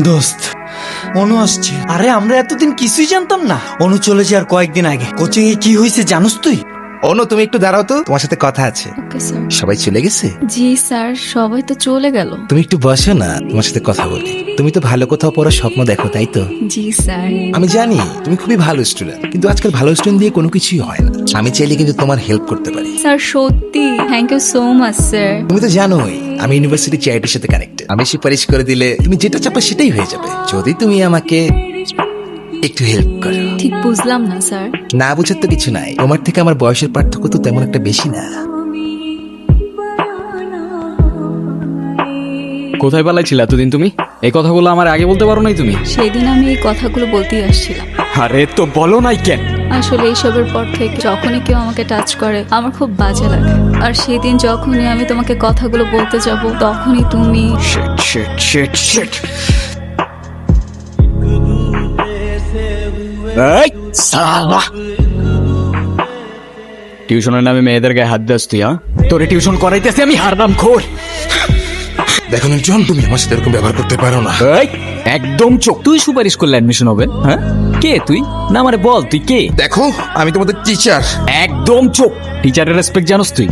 দোস্ত, অনু আসছে। আরে আমরা এতদিন কিছুই জানতাম না। অনু চলে যাওয়ার কয়েকদিন আগে কোচিং এ কি হয়েছে জানোস তুই? অনু, তুমি একটু দাঁড়াও তো, তোমার সাথে কথা আছে। Okay sir. সবাই চলে গেছে? জি স্যার, সবাই তো চলে গেল। তুমি একটু বসো না, তোমার সাথে কথা বলি। তুমি তো ভালো কোথাও পড়ার স্বপ্ন দেখো, তাই তো? জি স্যার। আমি জানি তুমি খুবই ভালো স্টুডেন্ট, কিন্তু আজকাল ভালো স্টুডেন্ট দিয়ে কোনো কিছুই হয় না। আমি চাইলে কিন্তু তোমার হেল্প করতে পারি। স্যার সত্যি thank you so much sir. তুমি তো জানোই আমি ইউনিভার্সিটি চ্যারিটির সাথে কানেক্টেড। আমি সুপারিশ করে দিলে তুমি যেটা চাপো সেটাই হয়ে যাবে, যদি তুমি আমাকে একটু হেল্প করো। ঠিক বুঝলাম না স্যার। না বুঝার তো কিছু নাই, তোমার থেকে আমার বয়সের পার্থক্য তো তেমন একটা বেশি না। কোথায় পালাইছিলে এতদিন তুমি? এই কথাগুলো আমার আগে বলতে পারো নাই তুমি? সেদিন আমি এই কথাগুলো বলতেই আসছিলাম। আরে তো বলো নাই কেন? আসলে এইসবের পর থেকে যখনই কেউ আমাকে টাচ করে আমার খুব বাজে লাগে। আর সেদিন যখনই আমি তোমাকে কথাগুলো বলতে যাব তখনই তুমি শিট শিট শিট শিট। এই সালা! টিউশনের নামে মেয়েদের গায়ে হাত দিস তুই? তোরে টিউশন করাইতেছি আমি, হারাম খোর। দেখো নির্জন, তুমি আমার সাথে এরকম ব্যবহার করতে পারো না। এই একদম চোখ। তুই সুপারিশ করলে অ্যাডমিশন হবে? হ্যাঁ, কে তুই? না মানে বল তুই কে? দেখো, আমি তোমাদের টিচার। একদম চোখ। টিচারের রেসপেক্ট জানোস তুই?